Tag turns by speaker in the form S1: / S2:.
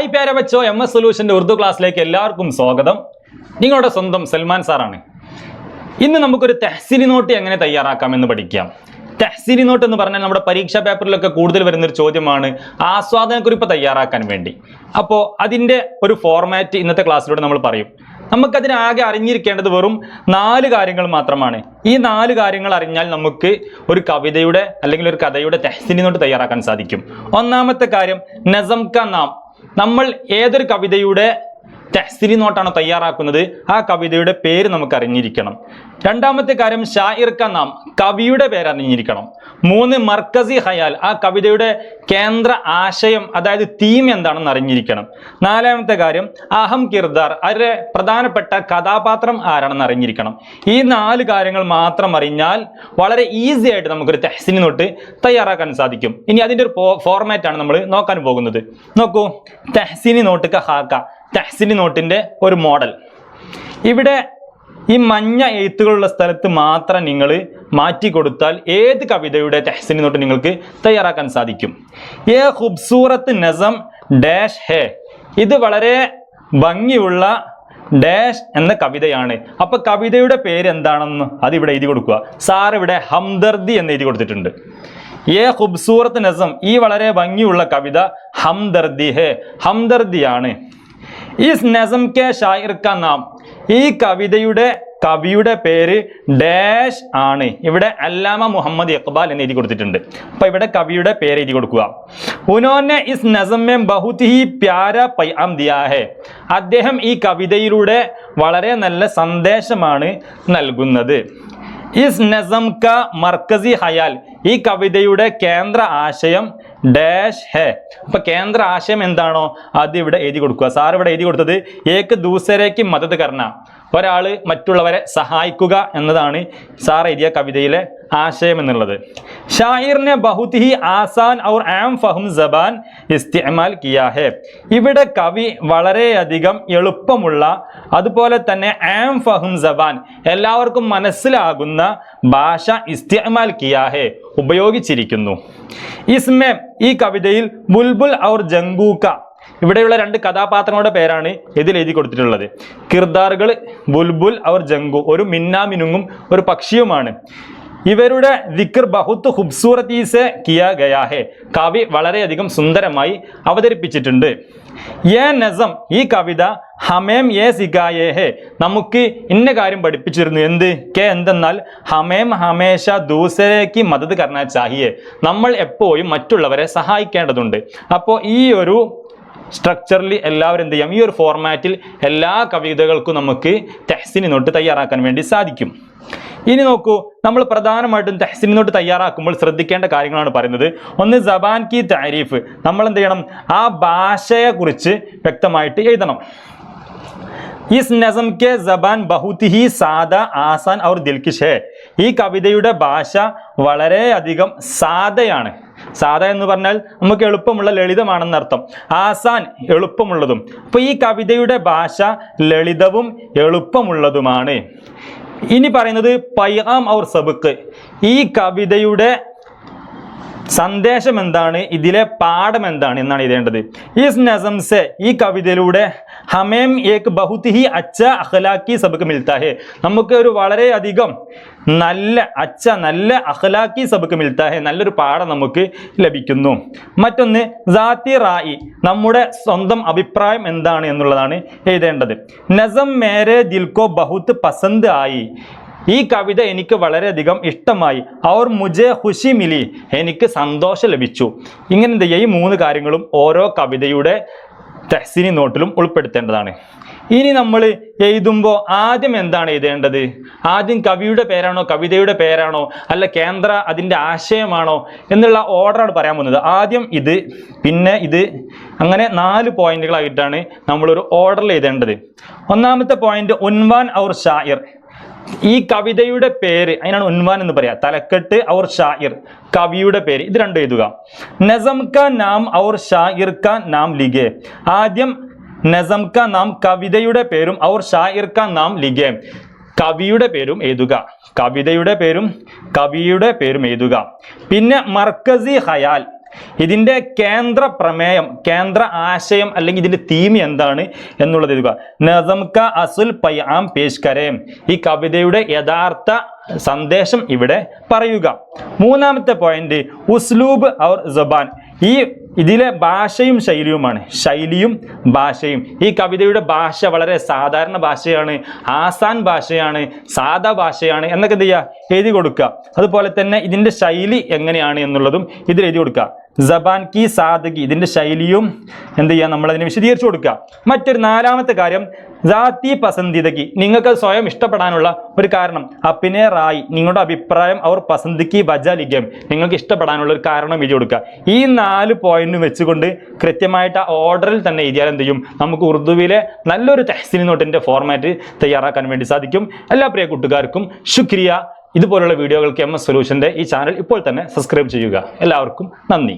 S1: Hi പ്യാരെ ബച്ചോ, MS സൊല്യൂഷന്റെ Urdu ക്ലാസ്സിലേക്ക് എല്ലാവർക്കും സ്വാഗതം. നിങ്ങളുടെ സ്വന്തം സൽമാൻ സാറാണ്. ഇന്ന് നമുക്കൊരു തഹ്സീനി നോട്ട് എങ്ങനെ തയ്യാറാക്കാമെന്ന് പഠിക്കാം. തഹ്സീനി നോട്ട് എന്ന് പറഞ്ഞാൽ നമ്മുടെ പരീക്ഷാ പേപ്പറിലൊക്കെ കൂടുതൽ വരുന്നൊരു ചോദ്യമാണ് ആസ്വാദനക്കുറിപ്പ് തയ്യാറാക്കാൻ വേണ്ടി. അപ്പോൾ അതിൻ്റെ ഒരു ഫോർമാറ്റ് ഇന്നത്തെ ക്ലാസ്സിലൂടെ നമ്മൾ പറയും. നമുക്കതിനാകെ അറിഞ്ഞിരിക്കേണ്ടത് വെറും 4 കാര്യങ്ങൾ മാത്രമാണ്. ഈ 4 കാര്യങ്ങൾ അറിഞ്ഞാൽ നമുക്ക് ഒരു കവിതയുടെ അല്ലെങ്കിൽ ഒരു കഥയുടെ തഹ്സീനി നോട്ട് തയ്യാറാക്കാൻ സാധിക്കും. ഒന്നാമത്തെ കാര്യം നസം കാ നാം. നമ്മൾ ഏതൊരു കവിതയുടെ തഹ്സീനി നോട്ടാണോ തയ്യാറാക്കുന്നത് ആ കവിതയുടെ പേര് നമുക്ക് അറിഞ്ഞിരിക്കണം. രണ്ടാമത്തെ കാര്യം ഷാഇർ കാ നാം, കവിയുടെ പേര് അറിഞ്ഞിരിക്കണം. 3 മർക്കസി ഖയാൽ, ആ കവിതയുടെ കേന്ദ്ര ആശയം അതായത് തീം എന്താണെന്ന് അറിഞ്ഞിരിക്കണം. 4ാമത്തെ കാര്യം അഹം കിർദാർ, അവരുടെ പ്രധാനപ്പെട്ട കഥാപാത്രം ആരാണെന്ന് അറിഞ്ഞിരിക്കണം. ഈ 4 കാര്യങ്ങൾ മാത്രം അറിഞ്ഞാൽ വളരെ ഈസി ആയിട്ട് നമുക്കൊരു തഹ്സീനി നോട്ട് തയ്യാറാക്കാൻ സാധിക്കും. ഇനി അതിൻ്റെ ഒരു ഫോർമാറ്റാണ് നമ്മൾ നോക്കാൻ പോകുന്നത്. നോക്കൂ, തഹ്സീനി നോട്ട് കാ ഹാക്ക, തഹ്സീനി നോട്ടിൻ്റെ ഒരു മോഡൽ. ഇവിടെ ഈ മഞ്ഞ എഴുത്തുകളുള്ള സ്ഥലത്ത് മാത്രം നിങ്ങൾ മാറ്റി കൊടുത്താൽ ഏത് കവിതയുടെ തഹ്സീനി നോട്ട് നിങ്ങൾക്ക് തയ്യാറാക്കാൻ സാധിക്കും. യേ ഖൂബ്സൂറത്ത് നസം ഡാഷ് ഹേ, ഇത് വളരെ ഭംഗിയുള്ള ഡാഷ് എന്ന കവിതയാണ്. അപ്പൊ കവിതയുടെ പേര് എന്താണെന്ന് അതിവിടെ എഴുതി കൊടുക്കുക. സാർ ഇവിടെ ഹംദർദി എന്ന് എഴുതി കൊടുത്തിട്ടുണ്ട്. യേ ഖൂബ്സൂറത്ത് നസം, ഈ വളരെ ഭംഗിയുള്ള കവിത ഹംദർദി ഹേ, ഹംദർദിയാണ്. ഇസ് നസം കെ ഷാഇർ കാ നാം, ഈ കവിയുടെ പേര് ഡാഷ് ആണ്. ഇവിടെ അല്ലാമ മുഹമ്മദ് ഇഖ്ബാൽ എന്ന് എഴുതി കൊടുത്തിട്ടുണ്ട്. അപ്പൊ ഇവിടെ കവിയുടെ പേര് എഴുതി കൊടുക്കുക. ഉനോനെ ഇസ് നസം മേ ബഹുത് ഹി പ്യാര പൈഗാം ദിയാ ഹേ, അദ്ദേഹം ഈ കവിതയിലൂടെ വളരെ നല്ല സന്ദേശമാണ് നൽകുന്നത്. ഇസ് നസം കാ മർക്കസി ഖയാൽ, ഈ കവിതയുടെ കേന്ദ്ര ആശയം ഡാഷ് ഹേ. അപ്പൊ കേന്ദ്ര ആശയം എന്താണോ അത് ഇവിടെ എഴുതി കൊടുക്കുക. സാർ ഇവിടെ എഴുതി കൊടുത്തത് ഏക്ക് ദൂസരേക്ക് മദത് കർണ, ഒരാള് മറ്റുള്ളവരെ സഹായിക്കുക എന്നതാണ് സാർ എഴുതിയ കവിതയിലെ ആശയം എന്നുള്ളത്. ഷാഇറിനെ ബഹുത് ഹി ആസാൻ ഔർ ആം ഫഹം സബാൻ ഇസ്തിഅമാൽ കിയാ ഹേ, ഇവിടെ കവി വളരെയധികം എളുപ്പമുള്ള അതുപോലെ തന്നെ ആം ഫഹം സബാൻ, എല്ലാവർക്കും മനസ്സിലാകുന്ന ഭാഷ ഇസ്തിഅമാൽ കിയാ ഹേ, ഉപയോഗിച്ചിരിക്കുന്നു. ഇസ്മേ, ഈ കവിതയിൽ ബുൽബുൽ ഔർ ജംഗൂക്ക, ഇവിടെയുള്ള 2 കഥാപാത്രങ്ങളുടെ പേരാണ് ഇതിൽ എഴുതി കൊടുത്തിട്ടുള്ളത്. കിർദാറുകൾ ബുൽബുൽ ഔർ ജംഗു, ഒരു മിന്നാമിനുങ്ങും ഒരു പക്ഷിയുമാണ്. ഇവരുടെ ദിക്ർ ബഹുത്ത് ഖൂബ്സൂറത്തി സെ കിയാ ഗയാ ഹേ, കവി വളരെയധികം സുന്ദരമായി അവതരിപ്പിച്ചിട്ടുണ്ട്. യേ നസം, ഈ കവിത ഹമേം യേ സിഖായേ ഹേ, നമുക്ക് ഇന്ന കാര്യം പഠിപ്പിച്ചിരുന്നു. എന്ത് കെ എന്തെന്നാൽ ഹമേം ഹമേശ ദൂസരേക്ക് മദത് കർണ ചാഹിയേ, നമ്മൾ എപ്പോഴും മറ്റുള്ളവരെ സഹായിക്കേണ്ടതുണ്ട്. അപ്പോൾ ഈ ഒരു സ്ട്രക്ചറിൽ എല്ലാവരും എന്ത് ചെയ്യാം, ഈ ഒരു ഫോർമാറ്റിൽ എല്ലാ കവിതകൾക്കും നമുക്ക് തഹ്സീനി നോട്ട് തയ്യാറാക്കാൻ വേണ്ടി സാധിക്കും. ഇനി നോക്കൂ, നമ്മൾ പ്രധാനമായിട്ടും തഹ്സീനി നോട്ട് തയ്യാറാക്കുമ്പോൾ ശ്രദ്ധിക്കേണ്ട കാര്യങ്ങളാണ് പറയുന്നത്. ഒന്ന് സബാൻ കി താരീഫ്, നമ്മൾ എന്ത് ചെയ്യണം, ആ ഭാഷയെക്കുറിച്ച് വ്യക്തമായിട്ട് എഴുതണം. Is നസം K Saban ബഹുത് he Sada ആസാൻ our ദിൽകിഷ് ഹേ, ഈ കവിതയുടെ ഭാഷ വളരെയധികം സാദയാണ്. സാദ എന്ന് പറഞ്ഞാൽ നമുക്ക് എളുപ്പമുള്ള, ലളിതമാണെന്നർത്ഥം. ആസാൻ എളുപ്പമുള്ളതും. അപ്പോൾ ഈ കവിതയുടെ ഭാഷ ലളിതവും എളുപ്പമുള്ളതുമാണ്. ഇനി പറയുന്നത് പൈഗാം ഔർ സബക്ക്, ഈ കവിതയുടെ സന്ദേശം എന്താണ്, ഇതിലെ പാഠം എന്താണ് എന്നാണ് എഴുതേണ്ടത്. ഇസ് നസം സെ, ഈ കവിതയിലൂടെ ഹമേം ഏക് ബഹുത് ഹി അച്ഛ അഖ്ലാഖി സബക്ക് മിൽത്താ ഹേ, നമുക്ക് ഒരു വളരെയധികം നല്ല അഖ്ലാഖി സബക്ക് മിൽത്താ ഹേ, നല്ലൊരു പാഠം നമുക്ക് ലഭിക്കുന്നു. മറ്റൊന്ന് ജാതി റായി, നമ്മുടെ സ്വന്തം അഭിപ്രായം എന്താണ് എന്നുള്ളതാണ് എഴുതേണ്ടത്. നസം മേരെ ദിൽ കോ ബഹുത് പസന്ത് ആയി, ഈ കവിത എനിക്ക് വളരെയധികം ഇഷ്ടമായി. ഔർ മുജെ ഖുഷി മിലി, എനിക്ക് സന്തോഷം ലഭിച്ചു. ഇങ്ങനെ ഈ 3 കാര്യങ്ങളും ഓരോ കവിതയുടെ തഹ്സീനി നോട്ടിലും ഉൾപ്പെടുത്തേണ്ടതാണ്. ഇനി നമ്മൾ എഴുതുമ്പോൾ ആദ്യം എന്താണ് എഴുതേണ്ടത്, ആദ്യം കവിയുടെ പേരാണോ കവിതയുടെ പേരാണോ അല്ല കേന്ദ്ര അതിൻ്റെ ആശയമാണോ എന്നുള്ള ഓർഡറാണ് പറയാൻ പോകുന്നത്. ആദ്യം ഇത്, പിന്നെ ഇത്, അങ്ങനെ 4 പോയിന്റുകളായിട്ടാണ് നമ്മളൊരു ഓർഡറിൽ എഴുതേണ്ടത്. ഒന്നാമത്തെ പോയിന്റ് ഉൻവാൻ ഔർ ഷാഇർ, ഈ കവിതയുടെ പേര്, അതിനാണ് ഉൻവാൻ എന്ന് പറയാ. തലക്കെട്ട് ഔർ ഷാഇർ, കവിയുടെ പേര്, ഇത് 2 എഴുതുക. നസം കാ നാം ഔർ ഷാഇർ കാ നാം ലിഖേ, ആദ്യം നസം കാ നാം കവിതയുടെ പേരും ഔർ ഷാഇർ കാ നാം ലിഖേ, കവിയുടെ പേരും എഴുതുക. കവിതയുടെ പേരും കവിയുടെ പേരും എഴുതുക. പിന്നെ മർക്കസി ഖയാൽ, ഇതിന്റെ കേന്ദ്ര പ്രമേയം, കേന്ദ്ര ആശയം അല്ലെങ്കിൽ ഇതിന്റെ തീം എന്താണ് എന്നുള്ളത് എഴുതുക. നസം കാ അസുൽ പൈആം പേഷ് കരേം, ഈ കവിതയുടെ യഥാർത്ഥ സന്ദേശം ഇവിടെ പറയുക. മൂന്നാമത്തെ പോയിന്റ് ഉസ്ലൂബ് ഔർ സബാൻ, ഈ ഇതിലെ ഭാഷയും ശൈലിയുമാണ്. ശൈലിയും ഭാഷയും. ഈ കവിതയുടെ ഭാഷ വളരെ സാധാരണ ഭാഷയാണ്, ആസാൻ ഭാഷയാണ്, സാധാ ഭാഷയാണ് എന്നൊക്കെ എന്ത് ചെയ്യുക, എഴുതി കൊടുക്കുക. അതുപോലെ തന്നെ ഇതിന്റെ ശൈലി എങ്ങനെയാണ് എന്നുള്ളതും ഇതിൽ എഴുതി കൊടുക്കുക. ജബാൻ കി സാദഗി, ഇതിന്റെ ശൈലിയും എന്ത് ചെയ്യുക, നമ്മൾ അതിനെ വിശദീകരിച്ചു കൊടുക്കുക. മറ്റൊരു നാലാമത്തെ കാര്യം ജാതി പസന്ദിതയ്ക്ക്, നിങ്ങൾക്ക് സ്വയം ഇഷ്ടപ്പെടാനുള്ള ഒരു കാരണം. അപ്പിനെ റായി, നിങ്ങളുടെ അഭിപ്രായം അവർ പസന്ദിക്ക് വജാലിക്കാം, നിങ്ങൾക്ക് ഇഷ്ടപ്പെടാനുള്ള ഒരു കാരണം എഴുതി കൊടുക്കുക. ഈ 4 പോയിന്റ് വെച്ചുകൊണ്ട് കൃത്യമായിട്ട് ആ ഓർഡറിൽ തന്നെ എഴുതിയാൽ എന്ത് ചെയ്യും, നമുക്ക് ഉറുദുവിലെ നല്ലൊരു തഹ്സീനി നോട്ടിന്റെ ഫോർമാറ്റ് തയ്യാറാക്കാൻ വേണ്ടി സാധിക്കും. എല്ലാ പ്രിയ കൂട്ടുകാർക്കും ശുക്രിയ. ഇതുപോലുള്ള വീഡിയോകൾക്ക് MS സൊല്യൂഷന്റെ ഈ ചാനൽ ഇപ്പോൾ തന്നെ സബ്സ്ക്രൈബ് ചെയ്യുക. എല്ലാവർക്കും നന്ദി.